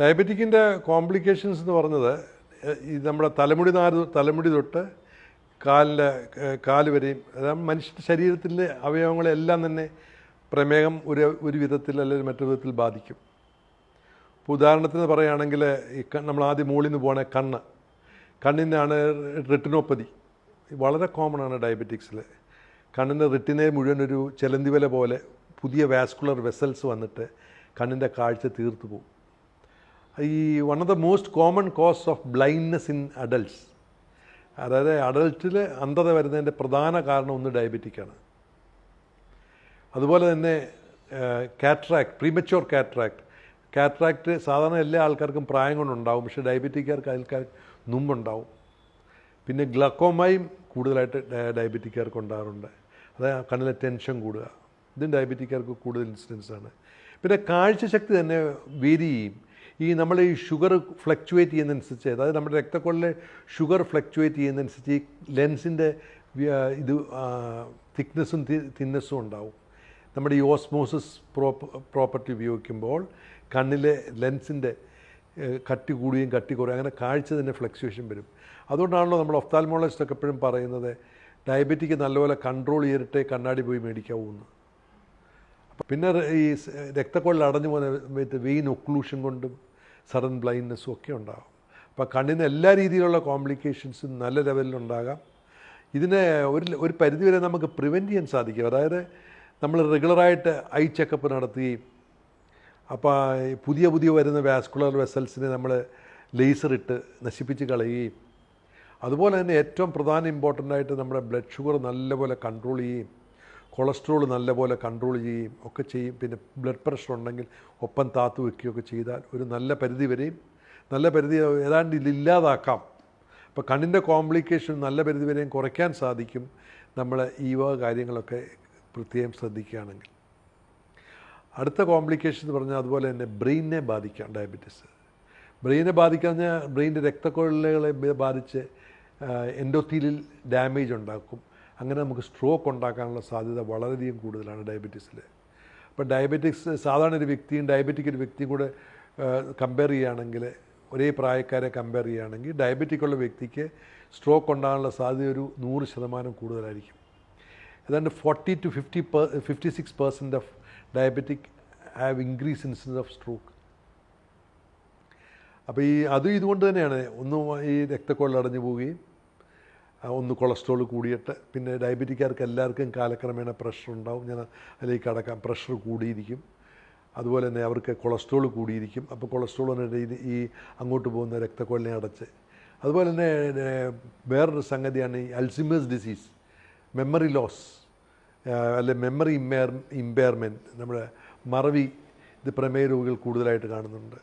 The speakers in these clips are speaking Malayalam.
ഡയബറ്റിക്കിൻ്റെ കോംപ്ലിക്കേഷൻസ് എന്ന് പറഞ്ഞത് ഈ നമ്മുടെ തലമുടി തൊട്ട് കാല് വരെയും, അതായത് മനുഷ്യൻ്റെ ശരീരത്തിൻ്റെ അവയവങ്ങളെല്ലാം തന്നെ പ്രമേഹം ഒരു വിധത്തിൽ അല്ലെങ്കിൽ മറ്റൊരു വിധത്തിൽ ബാധിക്കും. ഇപ്പോൾ ഉദാഹരണത്തിന് പറയുകയാണെങ്കിൽ നമ്മൾ ആദ്യം മുകളിൽ നിന്ന് പോകണേ കണ്ണിനാണ് റെറ്റിനോപ്പതി വളരെ കോമൺ ആണ് ഡയബറ്റിക്സിൽ. കണ്ണിൻ്റെ റെറ്റിനെ മുഴുവൻ ഒരു ചെലന്തി വല പോലെ പുതിയ വാസ്കുലർ വെസൽസ് വന്നിട്ട് കണ്ണിൻ്റെ കാഴ്ച തീർത്തു പോകും. ഈ one of the most common cos of blindness in adults, അതായത് അഡൾട്ടിൽ അന്ധത വരുന്നതിൻ്റെ പ്രധാന കാരണം ഒന്ന് ഡയബറ്റിക്കാണ്. അതുപോലെ തന്നെ കാറ്ററാക്ട്, പ്രീമച്യൂർ കാറ്ററാക്ട് സാധാരണ എല്ലാ ആൾക്കാർക്കും പ്രായം കൊണ്ടുണ്ടാവും, പക്ഷേ ഡയബറ്റിക്കാർക്ക് മുമ്പുണ്ടാവും. പിന്നെ ഗ്ലക്കോമയും കൂടുതലായിട്ട് ഡയബറ്റിക്കാർക്ക് ഉണ്ടാകാറുണ്ട്. അതായത് കണ്ണിലെ ടെൻഷൻ കൂടുക, ഇതും ഡയബറ്റിക്കാർക്ക് കൂടുതൽ ഇൻസിഡൻസാണ്. പിന്നെ കാഴ്ചശക്തി തന്നെ വേരി ചെയ്യും. നമ്മൾ ഈ ഷുഗർ ഫ്ലക്ച്വേറ്റ് ചെയ്യുന്നതനുസരിച്ച്, അതായത് നമ്മുടെ രക്തക്കുഴലിലെ ഷുഗർ ഫ്ലക്ച്വേറ്റ് ചെയ്യുന്നതനുസരിച്ച് ഈ ലെൻസിൻ്റെ തിക്നെസ്സും തിന്നസ്സും ഉണ്ടാവും. നമ്മുടെ ഈ ഓസ്മോസിസ് പ്രോപ്പർട്ടി ഉപയോഗിക്കുമ്പോൾ കണ്ണിലെ ലെൻസിൻ്റെ കട്ടി കൂടുകയും കട്ടി കുറയും, അങ്ങനെ കാഴ്ച തന്നെ ഫ്ലക്ച്വേഷൻ വരും. അതുകൊണ്ടാണല്ലോ നമ്മൾ ഒഫ്താൽമോളജിസ്റ്റൊക്കെ എപ്പോഴും പറയുന്നത് ഡയബറ്റിക്ക് നല്ലപോലെ കൺട്രോൾ ചെയ്തിട്ടേ കണ്ണാടി പോയി മേടിക്കാവൂന്ന്. പിന്നെ ഈ രക്തക്കുഴൽ അടഞ്ഞു പോകുന്ന വെയിൻ ഒക്ലൂഷൻ കൊണ്ടും സഡൻ ബ്ലൈൻഡ്നെസ്സും ഒക്കെ ഉണ്ടാകും. അപ്പോൾ കണ്ണിന് എല്ലാ രീതിയിലുള്ള കോംപ്ലിക്കേഷൻസും നല്ല ലെവലിലുണ്ടാകാം. ഇതിനെ ഒരു പരിധിവരെ നമുക്ക് പ്രിവെൻറ്റ് ചെയ്യാൻ സാധിക്കും. അതായത് നമ്മൾ റെഗുലറായിട്ട് ഐ ചെക്കപ്പ് നടത്തുകയും, അപ്പോൾ പുതിയ വരുന്ന വാസ്കുലർ വെസൽസിനെ നമ്മൾ ലേസറിട്ട് നശിപ്പിച്ച് കളയുകയും, അതുപോലെ തന്നെ ഏറ്റവും പ്രധാന ഇമ്പോർട്ടൻ്റായിട്ട് നമ്മുടെ ബ്ലഡ് ഷുഗർ നല്ലപോലെ കൺട്രോൾ ചെയ്യുകയും കൊളസ്ട്രോൾ നല്ലപോലെ കൺട്രോൾ ചെയ്യുകയും ഒക്കെ ചെയ്യും. പിന്നെ ബ്ലഡ് പ്രഷർ ഉണ്ടെങ്കിൽ ഒപ്പം താത്തു വയ്ക്കുകയൊക്കെ ചെയ്താൽ ഒരു നല്ല പരിധി ഏതാണ്ട് ഇല്ലാതാക്കാം. അപ്പോൾ കണ്ണിൻ്റെ കോംപ്ലിക്കേഷൻ നല്ല പരിധി വരെയും കുറയ്ക്കാൻ സാധിക്കും നമ്മൾ ഈ വക കാര്യങ്ങളൊക്കെ പ്രത്യേകം ശ്രദ്ധിക്കുകയാണെങ്കിൽ. അടുത്ത കോംപ്ലിക്കേഷൻ എന്ന് പറഞ്ഞാൽ അതുപോലെ തന്നെ ബ്രെയിനിനെ ബാധിക്കാം ഡയബറ്റീസ്. ബ്രെയിനെ ബാധിക്കാന്ന് പറഞ്ഞാൽ ബ്രെയിനിൻ്റെ രക്തക്കുഴലുകളെ ബാധിച്ച് എൻഡോത്തീലിയൽ ഡാമേജ് ഉണ്ടാക്കും. അങ്ങനെ നമുക്ക് സ്ട്രോക്ക് ഉണ്ടാക്കാനുള്ള സാധ്യത വളരെയധികം കൂടുതലാണ് ഡയബറ്റീസിൽ. അപ്പോൾ സാധാരണ ഒരു വ്യക്തിയും ഡയബറ്റിക് ഒരു വ്യക്തിയും കൂടെ കമ്പയർ ചെയ്യുകയാണെങ്കിൽ, ഒരേ പ്രായക്കാരെ കമ്പയർ ചെയ്യുകയാണെങ്കിൽ ഡയബറ്റിക്കുള്ള വ്യക്തിക്ക് സ്ട്രോക്ക് ഉണ്ടാകാനുള്ള സാധ്യത ഒരു 100% കൂടുതലായിരിക്കും. ഏതാണ്ട് 40 to 56% of diabetic have increase incidents of stroke. അപ്പോൾ ഇതുകൊണ്ട് തന്നെയാണ് ഒന്ന് ഈ രക്തക്കുഴൽ അടഞ്ഞു പോവുകയും, ഒന്ന് കൊളസ്ട്രോൾ കൂടിയിട്ട്, പിന്നെ ഡയബറ്റിക്കാർക്ക് എല്ലാവർക്കും കാലക്രമേണ പ്രഷർ ഉണ്ടാവും. ഞാൻ അതിലേക്ക് കടക്കാം. പ്രഷർ കൂടിയിരിക്കും, അതുപോലെ തന്നെ അവർക്ക് കൊളസ്ട്രോൾ കൂടിയിരിക്കും. അപ്പോൾ കൊളസ്ട്രോൾ ഈ അങ്ങോട്ട് പോകുന്ന രക്തക്കുഴലിനെ അടച്ച്, അതുപോലെ തന്നെ വേറൊരു സംഗതിയാണ് ഈ അൽസിമേഴ്സ് ഡിസീസ്, മെമ്മറി ലോസ് അല്ലെ മെമ്മറി ഇമ്പയർമെൻറ്റ്, നമ്മുടെ മറവി, ഇത് പ്രമേയ രോഗികൾ കൂടുതലായിട്ട് കാണുന്നുണ്ട്.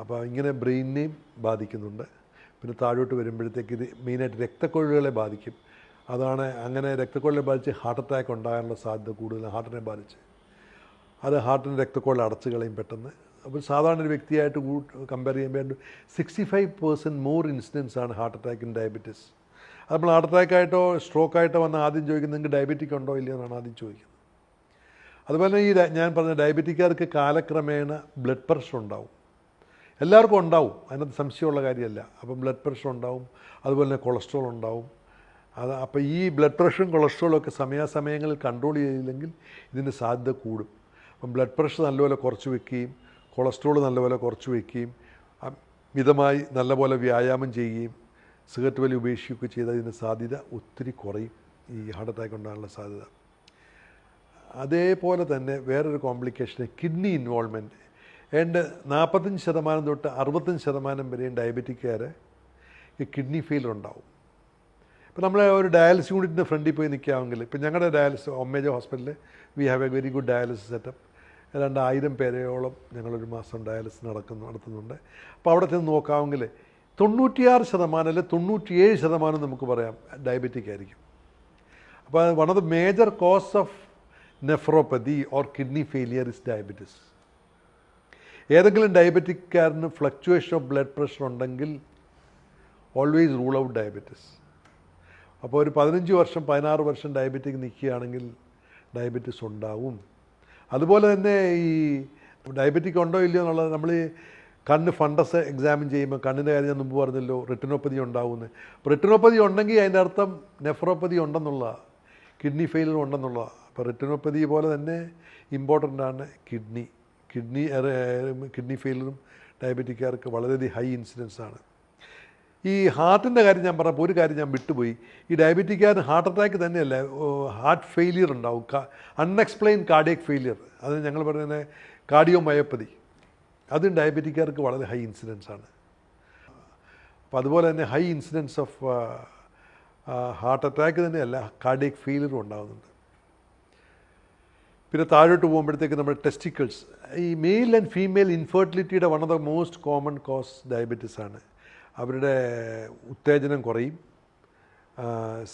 അപ്പോൾ ഇങ്ങനെ ബ്രെയിനിനെയും ബാധിക്കുന്നുണ്ട്. പിന്നെ താഴോട്ട് വരുമ്പോഴത്തേക്ക് ഇത് മെയിനായിട്ട് രക്തക്കുഴലുകളെ ബാധിക്കും. അങ്ങനെ രക്തക്കുഴലിനെ ബാധിച്ച് ഹാർട്ട് അറ്റാക്ക് ഉണ്ടാകാനുള്ള സാധ്യത കൂടുതൽ. ഹാർട്ടിനെ ബാധിച്ച് അത് ഹാർട്ടിന് രക്തക്കുഴൽ അടച്ചു കളയും പെട്ടെന്ന്. അപ്പോൾ സാധാരണ ഒരു വ്യക്തിയായിട്ട് കമ്പയർ ചെയ്യുമ്പോൾ 65% മോർ ഇൻസിഡൻസ് ആണ് ഹാർട്ട് അറ്റാക്ക് ഇൻ ഡയബറ്റീസ്. അത് നമ്മൾ ഹാർട്ട് അറ്റാക്കായിട്ടോ സ്ട്രോക്കായിട്ടോ വന്ന് ആദ്യം ചോദിക്കുന്നത് നിങ്ങൾക്ക് ഡയബറ്റിക് ഉണ്ടോ ഇല്ലയോ എന്നാണ് ആദ്യം ചോദിക്കുന്നത്. അതുപോലെ ഞാൻ പറഞ്ഞ ഡയബറ്റിക്കാർക്ക് കാലക്രമേണ ബ്ലഡ് പ്രഷർ ഉണ്ടാവും. എല്ലാവർക്കും ഉണ്ടാവും, അതിനകത്ത് സംശയമുള്ള കാര്യമല്ല. അപ്പം ബ്ലഡ് പ്രഷർ ഉണ്ടാവും, അതുപോലെ തന്നെ കൊളസ്ട്രോൾ ഉണ്ടാവും. അപ്പോൾ ഈ ബ്ലഡ് പ്രഷറും കൊളസ്ട്രോളും ഒക്കെ സമയാസമയങ്ങളിൽ കൺട്രോൾ ചെയ്തില്ലെങ്കിൽ ഇതിൻ്റെ സാധ്യത കൂടും. അപ്പം ബ്ലഡ് പ്രഷർ നല്ലപോലെ കുറച്ച് വയ്ക്കുകയും കൊളസ്ട്രോൾ നല്ലപോലെ കുറച്ച് വയ്ക്കുകയും മിതമായി നല്ലപോലെ വ്യായാമം ചെയ്യുകയും സിഗരറ്റ് വലി ഉപേക്ഷിക്കുകയൊക്കെ ചെയ്താൽ ഇതിൻ്റെ സാധ്യത ഒത്തിരി കുറയും, ഈ ഹാർട്ട് അറ്റാക്ക് ഉണ്ടാകാനുള്ള സാധ്യത. അതേപോലെ തന്നെ വേറൊരു കോംപ്ലിക്കേഷൻ കിഡ്നി ഇൻവോൾവ്മെൻറ്റ്. 45% തൊട്ട് 65% വരെയും ഡയബറ്റിക്കാർ ഈ കിഡ്നി ഫെയിലർ ഉണ്ടാവും. ഇപ്പോൾ നമ്മൾ ഒരു ഡയാലിസിസ് യൂണിറ്റിൻ്റെ ഫ്രണ്ടിൽ പോയി നിൽക്കുകയാണെങ്കിൽ, ഇപ്പോൾ ഞങ്ങളുടെ ഒമേജ ഹോസ്പിറ്റലിൽ we have A very good dialysis setup. ഏതാണ്ട് 1000 പേരെയോളം ഞങ്ങളൊരു മാസം ഡയാലിസിസ് നടത്തുന്നുണ്ട്. അപ്പോൾ അവിടെ ചെന്ന് നോക്കാമെങ്കിൽ 96% അല്ലെങ്കിൽ 97% നമുക്ക് പറയാം ഡയബറ്റിക് ആയിരിക്കും. അപ്പോൾ one of the major cos of nephropathy or kidney failure is diabetes. ഏതെങ്കിലും ഡയബറ്റിക്കാരന് ഫ്ലക്ച്വേഷൻ ഓഫ് ബ്ലഡ് പ്രഷർ ഉണ്ടെങ്കിൽ ഓൾവേസ് റൂൾ ഔട്ട് ഡയബറ്റിസ്. അപ്പോൾ ഒരു 15 വർഷം 16 വർഷം ഡയബറ്റിക് നിൽക്കുകയാണെങ്കിൽ ഡയബറ്റിസ് ഉണ്ടാവും. അതുപോലെ തന്നെ ഈ ഡയബറ്റിക് ഉണ്ടോ ഇല്ലയോ എന്നുള്ളത് നമ്മൾ കണ്ണ് ഫണ്ടസ് എക്സാമിൻ ചെയ്യുമ്പോൾ കണ്ണിൻ്റെ കാര്യം ഞാൻ മുമ്പ് പറഞ്ഞല്ലോ, റെറ്റിനോപ്പതി ഉണ്ടാവുന്നത്. അപ്പോൾ റെറ്റിനോപ്പതി ഉണ്ടെങ്കിൽ അതിൻ്റെ അർത്ഥം നെഫ്രോപ്പതി ഉണ്ടെന്നുള്ള, കിഡ്നി ഫെയിലിയർ ഉണ്ടെന്നുള്ള. അപ്പോൾ റെറ്റിനോപ്പതി പോലെ തന്നെ ഇമ്പോർട്ടൻ്റ് ആണ് കിഡ്നി ഫെയിലിയറും ഡയബറ്റിക്കാർക്ക് വളരെയധികം ഹൈ ഇൻസിഡൻസ് ആണ്. ഈ ഹാർട്ടിൻ്റെ കാര്യം ഞാൻ പറഞ്ഞപ്പോൾ ഒരു കാര്യം ഞാൻ വിട്ടുപോയി. ഈ ഡയബറ്റിക്കാരന് ഹാർട്ട് അറ്റാക്ക് തന്നെയല്ല, ഹാർട്ട് ഫെയിലിയർ ഉണ്ടാവും, അൺഎക്സ്പ്ലെയിൻ കാർഡിയക് ഫെയിലിയർ. അത് ഞങ്ങൾ പറയുന്നത് കാർഡിയോമയോപ്പതി. അതും ഡയബറ്റിക്കാർക്ക് വളരെ ഹൈ ഇൻസിഡൻസ് ആണ്. അപ്പോൾ അതുപോലെ തന്നെ high incidence of heart attack തന്നെയല്ല, കാർഡിയക് ഫെയിലിയറും ഉണ്ടാകുന്നുണ്ട്. പിന്നെ താഴോട്ട് പോകുമ്പോഴത്തേക്ക് നമ്മുടെ ടെസ്റ്റിക്കിൾസ്, ഈ മെയിൽ ആൻഡ് ഫീമെയിൽ ഇൻഫെർട്ടിലിറ്റിയുടെ one of the most common cause diabetes ആണ്. അവരുടെ ഉത്തേജനം കുറയും,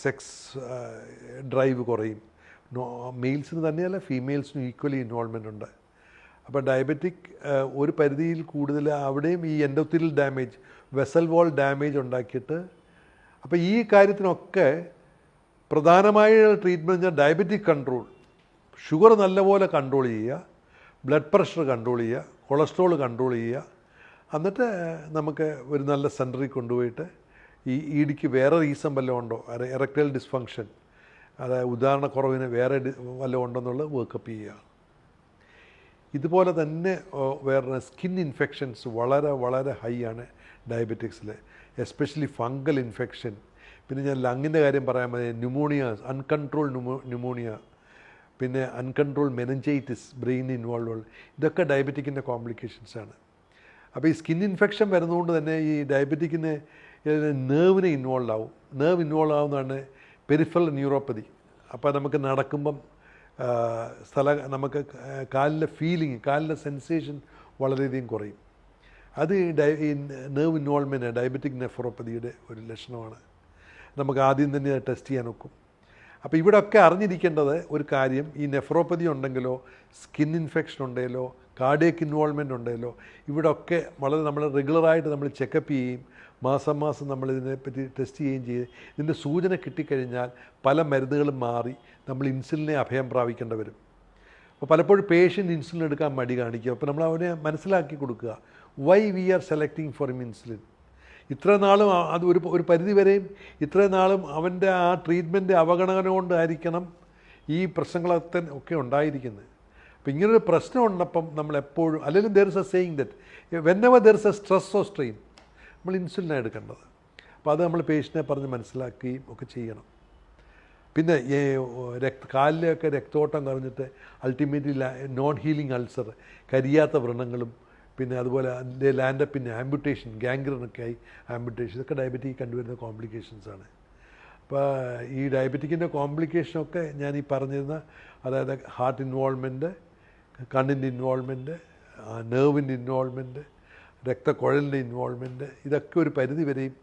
സെക്സ് ഡ്രൈവ് കുറയും. മെയിൽസിന് തന്നെയല്ല, ഫീമെയിൽസിനും ഈക്വലി ഇൻവോൾവ്മെൻ്റ് ഉണ്ട്. അപ്പോൾ ഡയബറ്റിക് ഒരു പരിധിയിൽ കൂടുതൽ അവിടെയും ഈ endothelial damage, vessel wall damage ഉണ്ടാക്കിയിട്ട്, അപ്പോൾ ഈ കാര്യത്തിനൊക്കെ പ്രധാനമായ ട്രീറ്റ്മെൻറ്റ് ഡയബറ്റിക് കൺട്രോൾ, ഷുഗർ നല്ലപോലെ കൺട്രോൾ ചെയ്യുക, ബ്ലഡ് പ്രഷർ കൺട്രോൾ ചെയ്യുക, കൊളസ്ട്രോൾ കൺട്രോൾ ചെയ്യുക. എന്നിട്ട് നമുക്ക് ഒരു നല്ല സെൻറ്ററിൽ കൊണ്ടുപോയിട്ട് ഈ ഇടിക്ക് വേറെ റീസൺ വല്ലതും ഉണ്ടോ, എറക്ടൈൽ ഡിസ്ഫങ്ഷൻ, അതായത് ഉദാഹരണക്കുറവിന് വേറെ വല്ലതും ഉണ്ടെന്നുള്ളത് വർക്കപ്പ് ചെയ്യുക. ഇതുപോലെ തന്നെ വേറെ സ്കിൻ ഇൻഫെക്ഷൻസ് വളരെ വളരെ ഹൈ ആണ് ഡയബറ്റിക്സിൽ, എസ്പെഷ്യലി ഫംഗൽ ഇൻഫെക്ഷൻ. പിന്നെ ഞാൻ ലങ്ങിൻ്റെ കാര്യം പറയാൻ മതി, ന്യൂമോണിയ, അൺകൺട്രോൾ ന്യൂമോണിയ, പിന്നെ അൺകൺട്രോൾ മെനഞ്ചൈറ്റിസ്, ബ്രെയിൻ ഇൻവോൾവ്, ഇതൊക്കെ ഡയബറ്റിക്കിൻ്റെ കോംപ്ലിക്കേഷൻസാണ്. അപ്പോൾ ഈ സ്കിൻ ഇൻഫെക്ഷൻ വരുന്നതുകൊണ്ട് തന്നെ ഈ ഡയബറ്റിക്കിന് നെർവിനെ ഇൻവോൾവ് ആവും. നെർവ് ഇൻവോൾവ് ആവുന്നതാണ് പെരിഫറൽ ന്യൂറോപ്പതി. അപ്പോൾ നമുക്ക് നടക്കുമ്പം നമുക്ക് കാലിലെ ഫീലിംഗ്, കാലിലെ സെൻസേഷൻ വളരെയധികം കുറയും. അത് ഈ നെർവ് ഇൻവോൾവ്മെൻറ്റ് ഡയബറ്റിക് നെഫ്രോപ്പതിയുടെ ഒരു ലക്ഷണമാണ്. നമുക്ക് ആദ്യം തന്നെ ടെസ്റ്റ് ചെയ്യാൻ ഒക്കും. അപ്പോൾ ഇവിടെയൊക്കെ അറിഞ്ഞിരിക്കേണ്ടത് ഒരു കാര്യം, ഈ നെഫ്രോപ്പതി ഉണ്ടെങ്കിലോ, സ്കിൻ ഇൻഫെക്ഷൻ ഉണ്ടെങ്കിലോ, കാർഡിയക് ഇൻവോൾവ്മെൻ്റ് ഉണ്ടെങ്കിലോ, ഇവിടെയൊക്കെ വളരെ നമ്മൾ റെഗുലറായിട്ട് നമ്മൾ ചെക്കപ്പ് ചെയ്യുകയും മാസം മാസം നമ്മളിതിനെപ്പറ്റി ടെസ്റ്റ് ചെയ്യുകയും ചെയ്ത് ഇതിൻ്റെ സൂചന കിട്ടിക്കഴിഞ്ഞാൽ പല മരുന്നുകളും മാറി നമ്മൾ ഇൻസുലിനെ അഭയം പ്രാപിക്കേണ്ടി വരും. അപ്പോൾ പലപ്പോഴും പേഷ്യൻ്റ് ഇൻസുലിൻ എടുക്കാൻ മടി കാണിക്കുക. അപ്പോൾ നമ്മൾ അവനെ മനസ്സിലാക്കി കൊടുക്കുക, why we are selecting for insulin. ഇത്ര നാളും അത് ഒരു പരിധി വരെയും ഇത്രയും നാളും അവൻ്റെ ആ ട്രീറ്റ്മെൻറ്റ് അവഗണന കൊണ്ടായിരിക്കണം ഈ പ്രശ്നങ്ങളൊക്കെ ഒക്കെ ഉണ്ടായിരിക്കുന്നത്. അപ്പോൾ ഇങ്ങനൊരു പ്രശ്നം ഉണ്ടപ്പം നമ്മളെപ്പോഴും, അല്ലെങ്കിൽ there is A saying that whenever there is A stress or strain നമ്മൾ ഇൻസുലിനാണ് എടുക്കേണ്ടത്. അപ്പോൾ അത് നമ്മൾ പേഷ്യൻറ്റിനെ പറഞ്ഞ് മനസ്സിലാക്കുകയും ഒക്കെ ചെയ്യണം. പിന്നെ കാലിലെയൊക്കെ രക്തോട്ടം കുറഞ്ഞിട്ട് അൾട്ടിമേറ്റ്ലി നോൺ ഹീലിംഗ് അൾസർ, കരിയാത്ത വ്രണങ്ങളും, പിന്നെ അതുപോലെ അതിൻ്റെ ലാൻഡപ്പിൻ്റെ ആംബുട്ടേഷൻ, ഗാംഗ്രീനൊക്കെ ആയി ആംബുട്ടേഷൻ, ഇതൊക്കെ ഡയബറ്റിക് കണ്ടുവരുന്ന കോംപ്ലിക്കേഷൻസാണ്. അപ്പോൾ ഈ ഡയബറ്റിക്കിൻ്റെ കോംപ്ലിക്കേഷനൊക്കെ ഞാൻ ഈ പറഞ്ഞിരുന്ന, അതായത് ഹാർട്ട് ഇൻവോൾവ്മെൻറ്റ്, കണ്ണിൻ്റെ ഇൻവോൾവ്മെൻറ്റ്, നെർവിൻ്റെ ഇൻവോൾവ്മെൻറ്റ്, രക്തക്കുഴലിൻ്റെ ഇൻവോൾവ്മെൻറ്റ്, ഇതൊക്കെ ഒരു പരിധി വരെയും,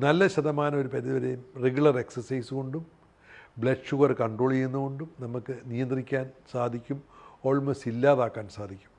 നല്ല ശതമാനം ഒരു പരിധി വരെയും റെഗുലർ എക്സസൈസ് കൊണ്ടും ബ്ലഡ് ഷുഗർ കൺട്രോൾ ചെയ്യുന്നതുകൊണ്ടും നമുക്ക് നിയന്ത്രിക്കാൻ സാധിക്കും, ഓൾമോസ്റ്റ് ഇല്ലാതാക്കാൻ സാധിക്കും.